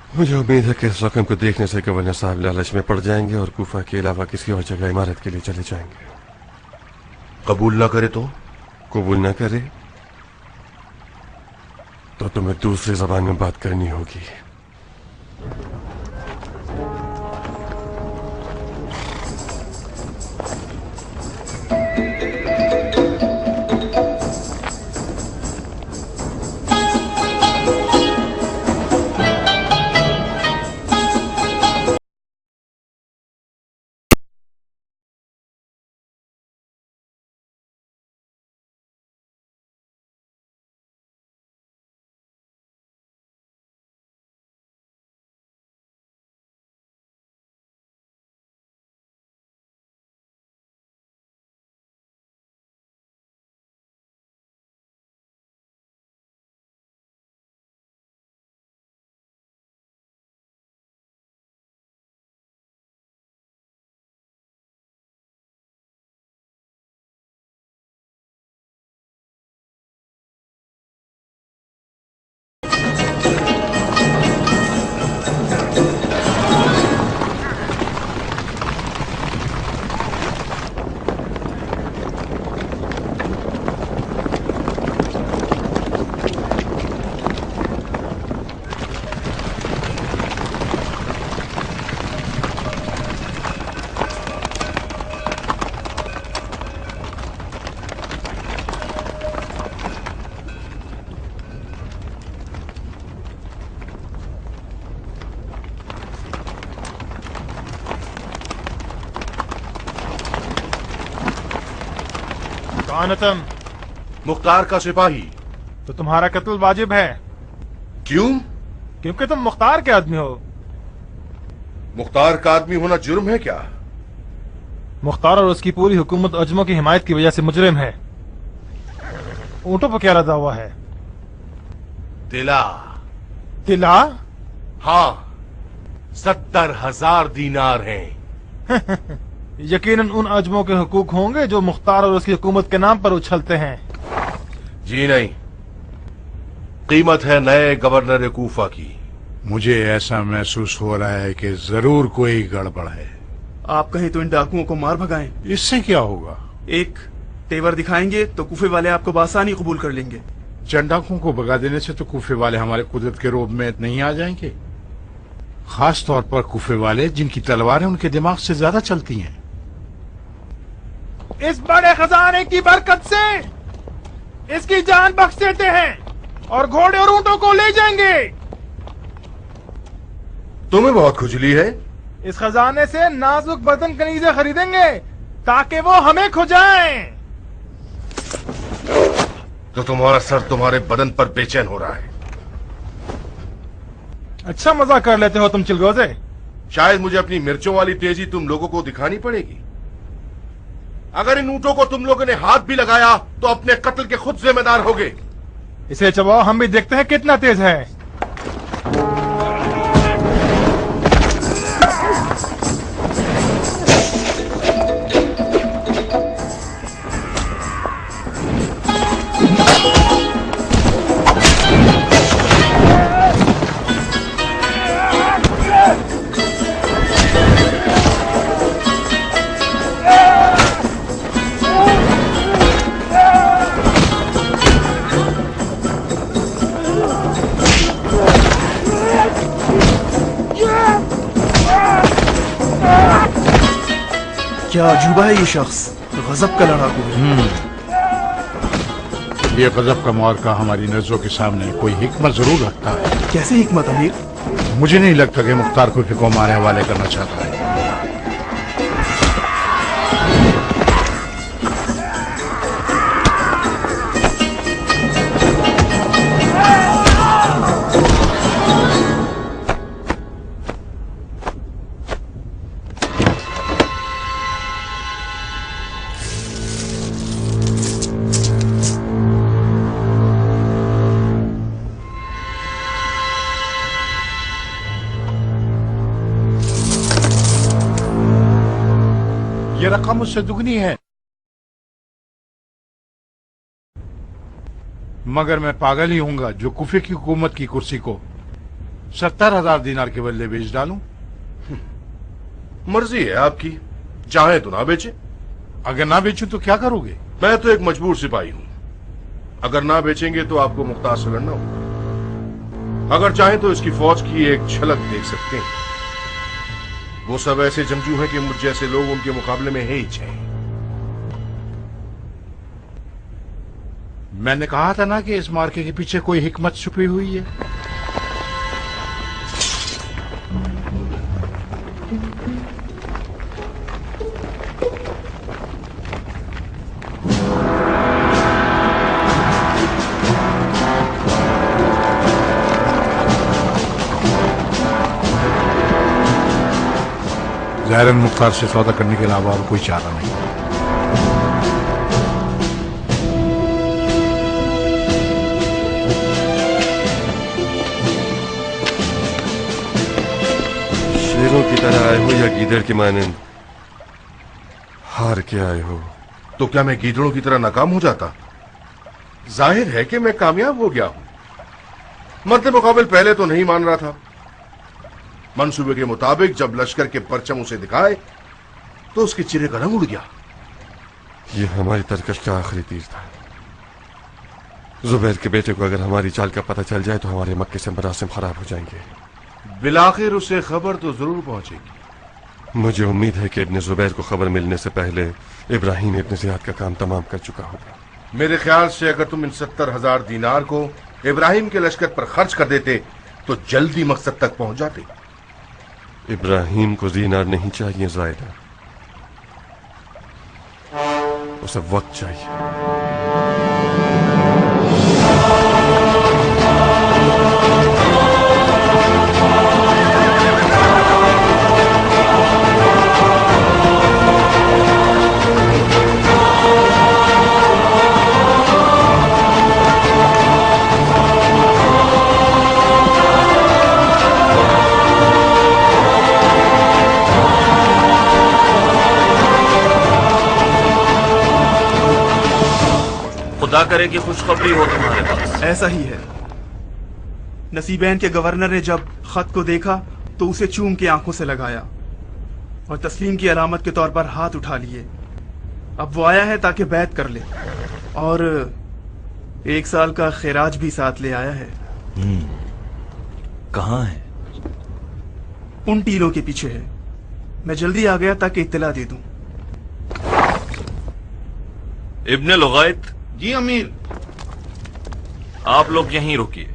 मुझे उम्मीद है कि इस रकम को देखने से गवर्नर साहब लालच में पड़ जाएंगे और कूफा के अलावा किसी और जगह इमारत के लिए चले जाएंगे। कबूल ना करे तो? कबूल ना करे तो तुम्हें दूसरी जबान में बात करनी होगी। तुम मुख्तार का सिपाही। तो तुम्हारा कत्ल वाजिब है। क्यों? क्योंकि तुम मुख्तार के आदमी हो। मुख्तार का आदमी होना जुर्म है क्या? मुख्तार और उसकी पूरी हुकूमत अजमों की हिमायत की वजह से मुजरिम है। ऊँटों पर क्या लदा हुआ है? तिला। तिला? हाँ, 70,000 दीनार हैं। यकीनन उन अजमों के हुकूक होंगे जो मुख्तार और उसकी हुकूमत के नाम पर उछलते हैं। जी नहीं, कीमत है नए गवर्नर कूफा की। मुझे ऐसा महसूस हो रहा है कि जरूर कोई गड़बड़ है। आप कहें तो इन डाकुओं को मार भगाएं। इससे क्या होगा? एक तेवर दिखाएंगे तो कूफे वाले आपको बासानी कबूल कर लेंगे। चंद डाकुओं को भगा देने से तो कूफे वाले हमारे कुदरत के रोब में नहीं आ जाएंगे। खास तौर पर कूफे वाले जिनकी तलवारें उनके दिमाग से ज्यादा चलती हैं। इस बड़े खजाने की बरकत से इसकी जान बख्श देते हैं और घोड़े और ऊंटों को ले जाएंगे। तुम्हें बहुत खुजली है। इस खजाने से नाजुक बदन कनीजे खरीदेंगे ताकि वो हमें खुजाएं। तो तुम्हारा सर तुम्हारे बदन पर बेचैन हो रहा है। अच्छा मजाक कर लेते हो तुम चिलगोजे। शायद मुझे अपनी मिर्चों वाली तेजी तुम लोगों को दिखानी पड़ेगी। अगर इन ऊँटों को तुम लोगों ने हाथ भी लगाया तो अपने कत्ल के खुद जिम्मेदार होगे। इसे चबाओ, हम भी देखते हैं कितना तेज है। क्या अजूबा है ये शख्स, गजब का लड़ाकू है। ये गजब का मौका हमारी नजरों के सामने कोई हिकमत जरूर रखता है। कैसे हिकमत अमीर? मुझे नहीं लगता कि मुख्तार को फिको मारे हवाले करना चाहता है। ये रकम मुझसे दुगनी है, मगर मैं पागल ही हूंगा जो कुफे की हुकूमत की कुर्सी को 70,000 दीनार के बदले बेच डालूं? मर्जी है आपकी, चाहे तो ना बेचे। अगर ना बेचूं तो क्या करोगे? मैं तो एक मजबूर सिपाही हूं, अगर ना बेचेंगे तो आपको मुख्तार से लड़ना होगा। अगर चाहें तो इसकी फौज की एक झलक देख सकते हैं। वो सब ऐसे जंगजू हैं कि मुझ जैसे लोग उनके मुकाबले में है ही चाहिए। मैंने कहा था ना कि इस मार्के के पीछे कोई हिकमत छुपी हुई है। ज़ाहिरन मुख्तार से सौदा करने के अलावा और कोई चारा नहीं। शेरों की तरह आए हो या गीदड़ की मानंद हार के आए हो? तो क्या मैं गीदड़ों की तरह नाकाम हो जाता? जाहिर है कि मैं कामयाब हो गया हूं। मद्दे मुकाबिल पहले तो नहीं मान रहा था। मंसूबे के मुताबिक जब लश्कर के परचम उसे दिखाए तो उसके चेहरे का रंग उड़ गया। ये हमारी तरकश का आखिरी तीर था। जुबैर के बेटे को अगर हमारी चाल का पता चल जाए तो हमारे मक्के से मरासिम खराब हो जाएंगे। बिलाखिर उसे खबर तो जरूर पहुंचेगी। मुझे उम्मीद है कि इब्न जुबैर को खबर मिलने से पहले इब्राहिम इब्न ज़ियाद का काम तमाम कर चुका होगा। मेरे ख्याल से अगर तुम इन 70,000 दीनार को इब्राहिम के लश्कर पर खर्च कर देते तो जल्दी मकसद तक पहुंच जाते। इब्राहिम को दीनार नहीं चाहिए ज़ायदा, उसे वक्त चाहिए। खुदा करे कि खुशखबरी हो तुम्हारे पास। ऐसा ही है। नसीबैन के गवर्नर ने जब खत को देखा तो उसे चूम के आंखों से लगाया और तस्लीम की अलामत के तौर पर हाथ उठा लिए। अब वो आया है ताकि बैत कर ले और 1 साल का खैराज भी साथ ले आया है। कहाँ है? उन टीलों के पीछे है। मैं जल्दी आ गया ताकि इत्तला दे दूं। इब्ने लुगाइत। जी अमीर। आप लोग यहीं रुकिए,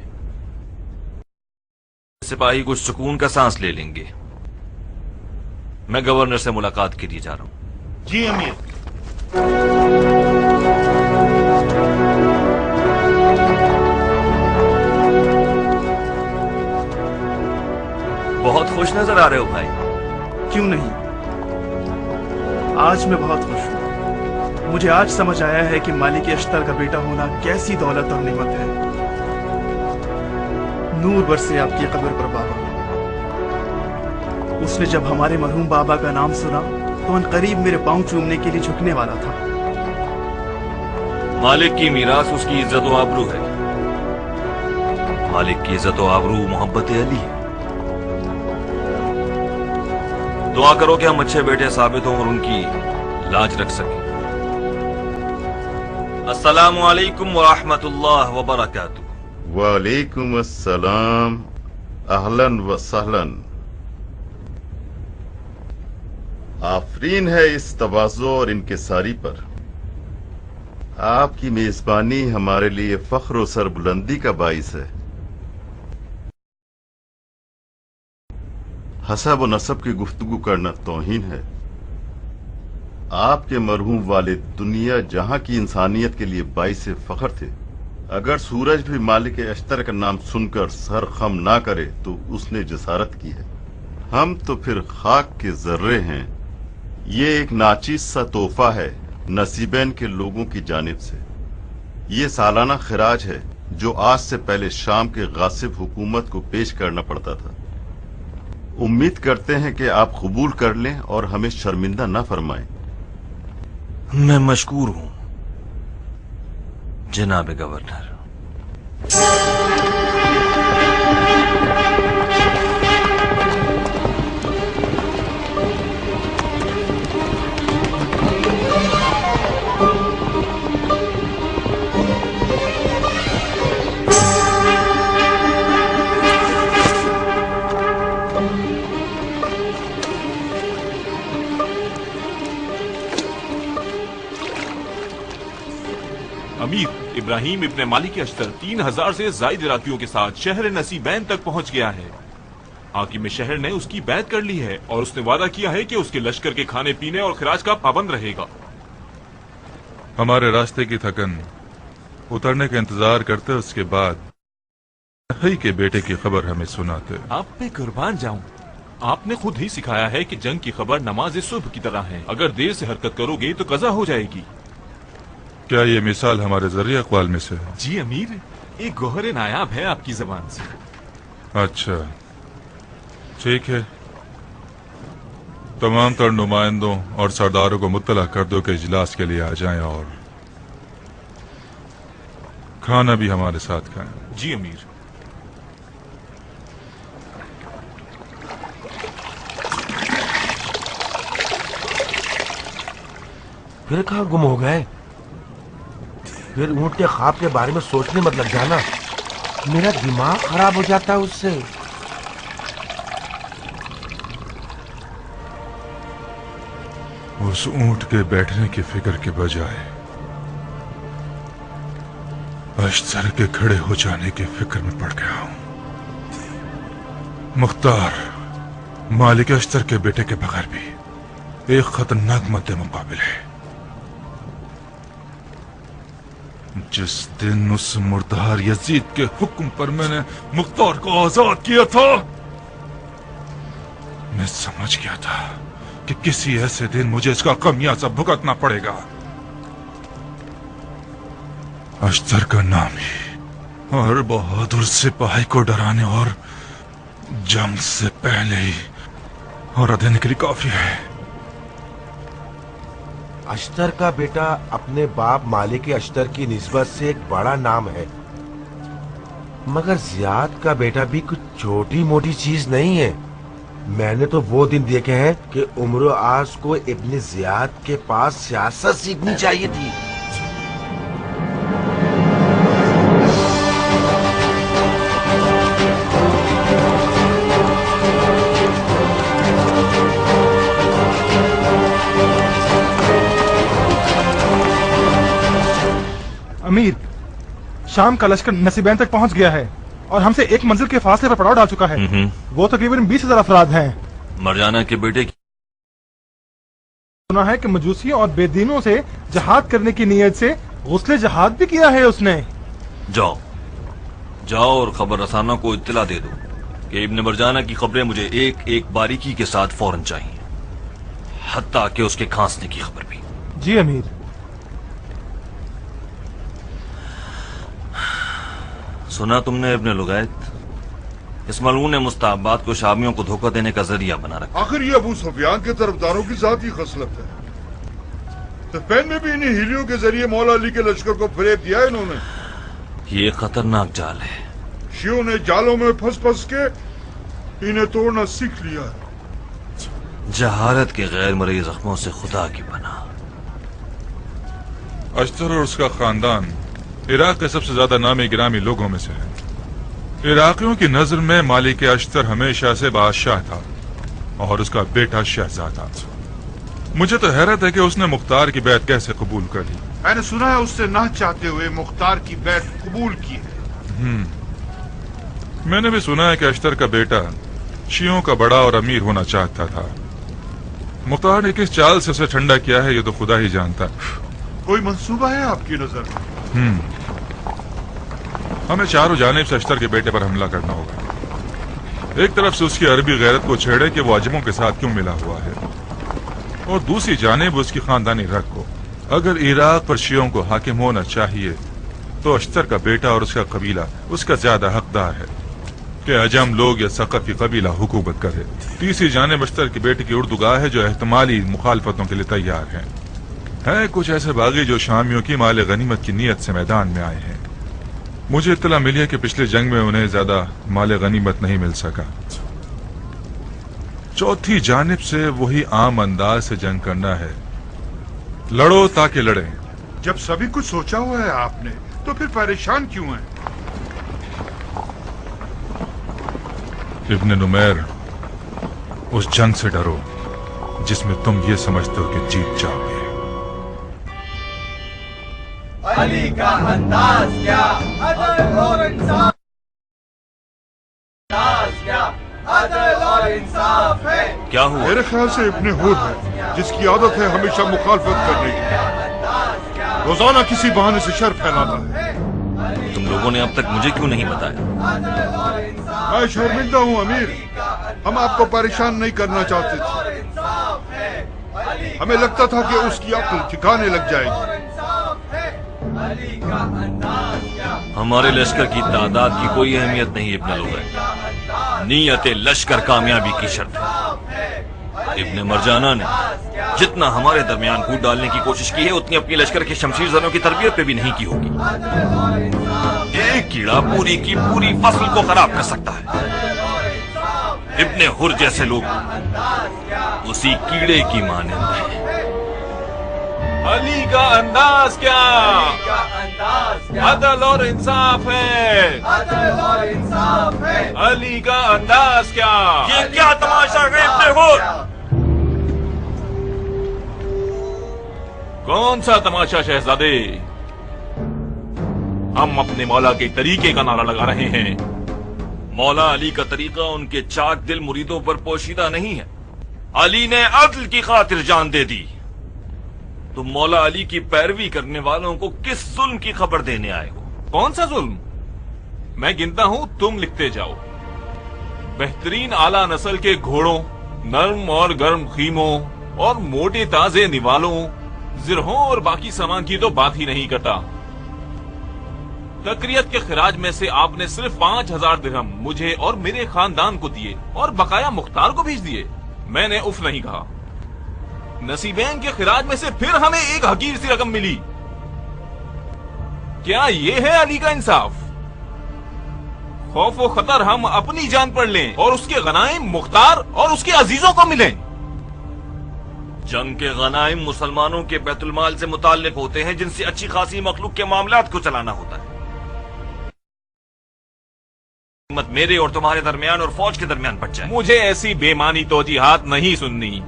सिपाही कुछ सुकून का सांस ले लेंगे। मैं गवर्नर से मुलाकात के लिए जा रहा हूं। जी अमीर। बहुत खुश नजर आ रहे हो भाई। क्यों नहीं, आज मैं बहुत खुश हूं। मुझे आज समझ आया है कि मालिक अश्तर का बेटा होना कैसी दौलत और नेमत है। नूर बरसे आपकी कब्र पर बाबा। उसने जब हमारे मरहूम बाबा का नाम सुना तो अनकरीब मेरे पांव चूमने के लिए झुकने वाला था। मालिक की मीरास उसकी इज्जत व आबरू है। मालिक की इज्जत व आबरू मोहब्बत अली है। दुआ करो कि हम अच्छे बेटे साबित हों और उनकी लाज रख सकें। अस्सलामु अलैकुम व रहमतुल्लाह व बरकातुहू। वालेकुम अस्सलाम, अहलन व सहलन। आफरीन है इस तवाज़ो और इनकिसारी पर। आपकी मेजबानी हमारे लिए फख्र और सरबुलंदी का बाइस है। हसब व नसब की गुफ्तगू करना तौहीन है। आपके मरहूम वालिद दुनिया जहां की इंसानियत के लिए बाइस फख्र थे। अगर सूरज भी मालिक अश्तर का नाम सुनकर सर खम ना करे तो उसने जसारत की है। हम तो फिर खाक के जर्रे हैं। ये एक नाचीज सा तोहफा है नसीबैन के लोगों की जानिब से। ये सालाना खिराज है जो आज से पहले शाम के गासिब हुकूमत को पेश करना पड़ता था। उम्मीद करते हैं कि आप कबूल कर लें और हमें शर्मिंदा न फरमाएं। मैं मशकूर हूं जनाब गवर्नर। امیر ابراہیم ابن مالک اشتر 3000 سے زائد عراقیوں کے ساتھ شہر نصیبین تک پہنچ گیا ہے۔ حاکم شہر نے اس کی بیعت کر لی ہے اور اس نے وعدہ کیا ہے کہ اس کے لشکر کے کھانے پینے اور خراج کا پابند رہے گا۔ ہمارے راستے کی تھکن اترنے کا انتظار کرتے اس کے بعد ہی کے بیٹے کی خبر ہمیں سناتے۔ آپ پہ قربان جاؤں، آپ نے خود ہی سکھایا ہے کہ جنگ کی خبر نماز صبح کی طرح ہے، اگر دیر سے حرکت کرو گے تو قضا ہو جائے گی۔ کیا یہ مثال ہمارے ذریعہ اقوال میں سے ہے؟ جی امیر، ایک گوہر نایاب ہے آپ کی زبان سے۔ اچھا ٹھیک ہے، تمام تر نمائندوں اور سرداروں کو مطلع کر دو کہ اجلاس کے لیے آ جائیں اور کھانا بھی ہمارے ساتھ کھائیں۔ جی امیر۔ پھر کہاں گم ہو گئے؟ پھر اونٹ کے خواب کے بارے میں سوچنے مت لگ جانا، میرا دماغ خراب ہو جاتا ہے اس سے۔ اس اونٹ کے بیٹھنے کی فکر کے بجائے اشتر کے کھڑے ہو جانے کی فکر میں پڑ گیا ہوں۔ مختار مالک اشتر کے بیٹے کے بغیر بھی ایک خطرناک مد مقابل ہے۔ جس دن اس مردار یزید کے حکم پر میں نے مختار کو آزاد کیا تھا، میں سمجھ گیا تھا کہ کسی ایسے دن مجھے اس کا خمیازہ بھگتنا پڑے گا۔ اشتر کا نام ہی اور بہادر سپاہی کو ڈرانے اور جنگ سے پہلے ہی اور دینے کے لیے کافی ہے۔ اشتر کا بیٹا اپنے باپ مالک اشتر کی نسبت سے ایک بڑا نام ہے، مگر زیاد کا بیٹا بھی کچھ چھوٹی موٹی چیز نہیں ہے۔ میں نے تو وہ دن دیکھے ہیں کہ عمر آس کو ابن زیاد کے پاس سیاست سیکھنی چاہیے تھی۔ امیر، شام کا لشکر نصیبین تک پہنچ گیا ہے اور ہم سے ایک منزل کے فاصلے پر پڑاؤ ڈال چکا ہے۔ وہ تقریباً 20,000 افراد ہیں۔ مرجانہ کے بیٹے کی سنا ہے کہ مجوسیوں اور بے دینوں سے جہاد کرنے کی نیت سے غسل جہاد بھی کیا ہے اس نے۔ جاؤ جاؤ اور خبر رسانوں کو اطلاع دے دو کہ ابن مرجانہ کی خبریں مجھے ایک ایک باریکی کے ساتھ فوراً چاہیے، حتیٰ کہ اس کے کھانسنے کی خبر بھی۔ جی امیر۔ سنا تم نے ابن لغیت؟ اس ملعون مستعبات کو شامیوں کو دھوکہ دینے کا ذریعہ بنا رکھا۔ آخر یہ ابو سفیان کے طرفداروں کی ذاتی خصلت ہے۔ اسپین میں بھی انہیں ہیلیوں کے ذریعے مولا علی کے لشکر کو فریب دیا ہے انہوں نے۔ یہ خطرناک جال ہے۔ شیعوں نے جالوں میں پھنس پھنس کے انہیں توڑنا سیکھ لیا ہے۔ جہالت کے غیر مرئی زخموں سے خدا کی پناہ۔ اشتر اور اس کا خاندان عراق کے سب سے زیادہ نامی گرامی لوگوں میں سے ہے۔ عراقیوں کی نظر میں مالک اشتر ہمیشہ سے بادشاہ تھا اور اس کا بیٹا شہزادہ۔ مجھے تو حیرت ہے کہ اس نے مختار کی بیعت کیسے قبول کر لی۔ میں نے سنا ہے اس سے نہ چاہتے ہوئے مختار کی بیعت قبول کی ہے۔ میں نے بھی سنا ہے کہ اشتر کا بیٹا شیعوں کا بڑا اور امیر ہونا چاہتا تھا۔ مختار نے کس چال سے اسے ٹھنڈا کیا ہے یہ تو خدا ہی جانتا۔ کوئی منصوبہ ہے آپ کی نظر میں؟ ہمیں چاروں جانب سے اشتر کے بیٹے پر حملہ کرنا ہوگا۔ ایک طرف سے اس کی عربی غیرت کو چھیڑے کہ وہ عجموں کے ساتھ کیوں ملا ہوا ہے، اور دوسری جانب اس کی خاندانی رگ کو۔ اگر عراق پر شیعوں کو حاکم ہونا چاہیے تو اشتر کا بیٹا اور اس کا قبیلہ اس کا زیادہ حقدار ہے کہ عجم لوگ یا ثقفی قبیلہ حکومت کرے۔ تیسری جانب اشتر کے بیٹے کی اردوگاہ ہے جو احتمالی مخالفتوں کے لیے تیار ہیں۔ کچھ ایسے باغی جو شامیوں کی مال غنیمت کی نیت سے میدان میں آئے ہیں۔ مجھے اطلاع ملی ہے کہ پچھلے جنگ میں انہیں زیادہ مال غنیمت نہیں مل سکا۔ چوتھی جانب سے وہی عام انداز سے جنگ کرنا ہے، لڑو تاکہ لڑیں۔ جب سبھی کچھ سوچا ہوا ہے آپ نے تو پھر پریشان کیوں ہیں؟ ابن نمیر، اس جنگ سے ڈرو جس میں تم یہ سمجھتے ہو کہ جیت جاؤ گے۔ अली का अंदाज क्या, अदल और इंसाफ क्या, अदल और इंसाफ है। क्या हुआ? मेरे ख्याल से इब्ने हुर है, जिसकी आदत है हमेशा मुखालफत करने की। रोजाना किसी बहाने से शर फैलाता है। तुम लोगों ने अब तक मुझे क्यों नहीं बताया? मैं शर्मिंदा हूँ अमीर, हम आपको परेशान नहीं करना चाहते थे। हमें लगता था कि उसकी अक्ल ठिकाने लग जाएगी। हमारे लश्कर की तादाद की कोई अहमियत नहीं इब्न लुगै, नीयत लश्कर कामयाबी की शर्त है। इब्न मरजाना ने जितना हमारे दरमियान फूट डालने की कोशिश की है, उतनी अपनी लश्कर के शमशीर जनों की तरबियत पे भी नहीं की होगी। एक कीड़ा पूरी की पूरी फसल को खराब कर सकता है। इब्न हुर जैसे लोग उसी कीड़े की मानंद हैं। अली का अंदाज क्या, अदल और इंसाफ है, अदल और इंसाफ है। अली का अंदाज क्या। ये क्या तमाशा है इब्न हुर? कौन सा तमाशा शहजादे? हम अपने मौला के तरीके का नारा लगा रहे हैं। मौला अली का तरीका उनके चाक दिल मुरीदों पर पोशीदा नहीं है। अली ने अदल की खातिर जान दे दी। तुम मौला अली की पैरवी करने वालों को किस जुल्म की खबर देने आए हो? कौन सा जुल्म? मैं गिनता हूं, तुम लिखते जाओ। बेहतरीन आला नस्ल के घोड़ों, नर्म और गर्म खीमों और मोटे ताजे निवालों, जिरहों और बाकी सामान की तो बात ही नहीं करता। तकरीयत के खिराज में से आपने सिर्फ 5000 दिरहम मुझे और मेरे खानदान को दिए और बकाया मुख्तार को भेज दिए। मैंने उफ नहीं कहा। नसीबैन के खिराज में से फिर हमें एक हकीर सी रकम मिली। क्या ये है अली का इंसाफ? खौफ व खतर हम अपनी जान पर लें और उसके गनाइम मुख्तार और उसके अजीजों को मिलें। जंग के गनाइम मुसलमानों के बैतुलमाल से मुताल्लिक होते हैं, जिनसे अच्छी खासी मखलूक के मामलात को चलाना होता है। मत मेरे और तुम्हारे दरमियान और फौज के दरमियान बच जाए। मुझे ऐसी बेमानी तोजीहात नहीं सुननी।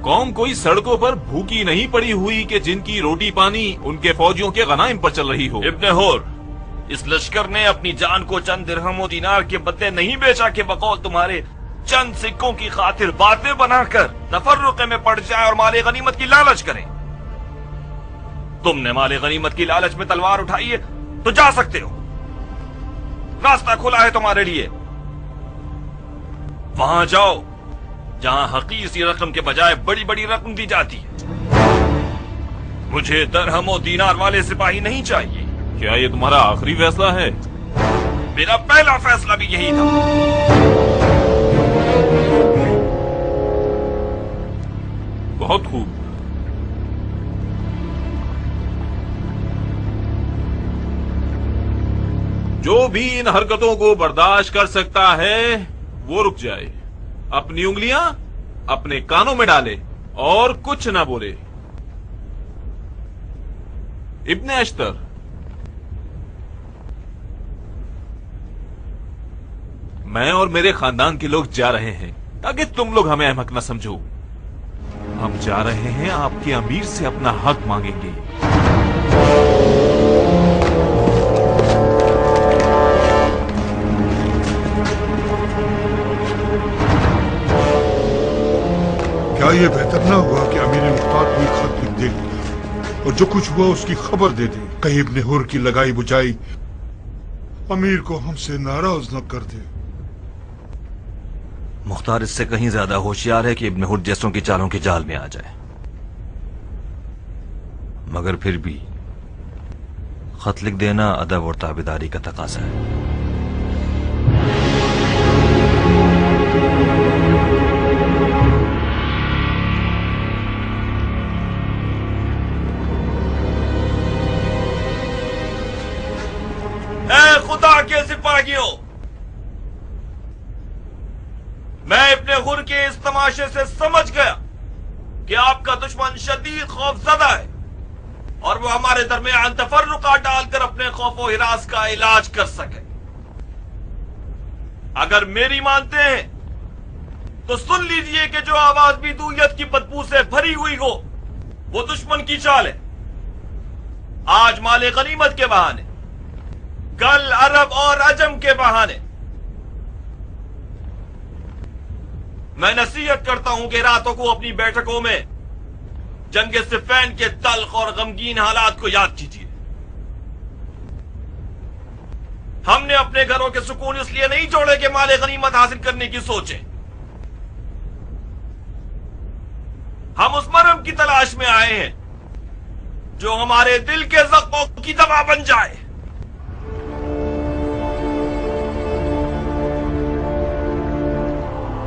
कौम कोई सड़कों पर भूखी नहीं पड़ी हुई कि जिनकी रोटी पानी उनके फौजियों के गनाइम पर चल रही हो। इब्न हुर, इस लश्कर ने अपनी जान को चंद दिरहम दीनार के बदले नहीं बेचा कि बकौल तुम्हारे चंद सिक्कों की खातिर बातें बनाकर तफर्रुक़े में पड़ जाए और माले गनीमत की लालच करें। तुमने माले गनीमत की लालच में तलवार उठाई है तो जा सकते हो, रास्ता खुला है तुम्हारे लिए। वहां जाओ जहां हकीर सी रकम के बजाय बड़ी बड़ी रकम दी जाती है। मुझे दरहम और दीनार वाले सिपाही नहीं चाहिए। क्या ये तुम्हारा आखिरी फैसला है? मेरा पहला फैसला भी यही था। बहुत खूब। जो भी इन हरकतों को बर्दाश्त कर सकता है वो रुक जाए, अपनी उंगलियां अपने कानों में डाले और कुछ ना बोले। इब्ने अश्तर, मैं और मेरे खानदान के लोग जा रहे हैं ताकि तुम लोग हमें अहमक न समझो। हम जा रहे हैं आपके अमीर से अपना हक मांगेंगे। क्या ये बेहतर ना हुआ कि अमीर मुख्तार कोई खत लिख दे और जो कुछ हुआ उसकी खबर दे दे? कहीं इब्ने हुर की लगाई बुझाई अमीर को हमसे नाराज न कर दे। मुख्तार इससे कहीं ज्यादा होशियार है कि इब्ने हुर जैसों की चालों के जाल में आ जाए। मगर फिर भी खत लिख देना अदब और ताबेदारी का तकाजा है। खुदा के सिपाहियों, मैं इब्ने हुर के इस तमाशे से समझ गया कि आपका दुश्मन शदीद खौफजदा है और वो हमारे दरमियान तफर्रुका डालकर अपने खौफ व हिरास का इलाज कर सके। अगर मेरी मानते हैं तो सुन लीजिए कि जो आवाज भी दूयत की बदबू से भरी हुई हो वो दुश्मन की चाल है। آج مال غنیمت کے بہانے، کل عرب اور عجم کے بہانے۔ میں نصیحت کرتا ہوں کہ راتوں کو اپنی بیٹھکوں میں جنگ صفین کے تلخ اور غمگین حالات کو یاد کیجیے۔ ہم نے اپنے گھروں کے سکون اس لیے نہیں چھوڑے کہ مال غنیمت حاصل کرنے کی سوچیں، ہم اس مرہم کی تلاش میں آئے ہیں جو ہمارے دل کے زخموں کی دوا بن جائے۔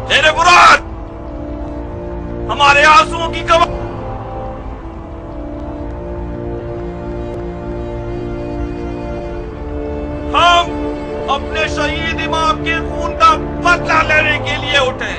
میرے مراد ہمارے آنسوؤں کی گواہ، ہم اپنے شہید امام کے خون کا بدلہ لینے کے لیے اٹھے۔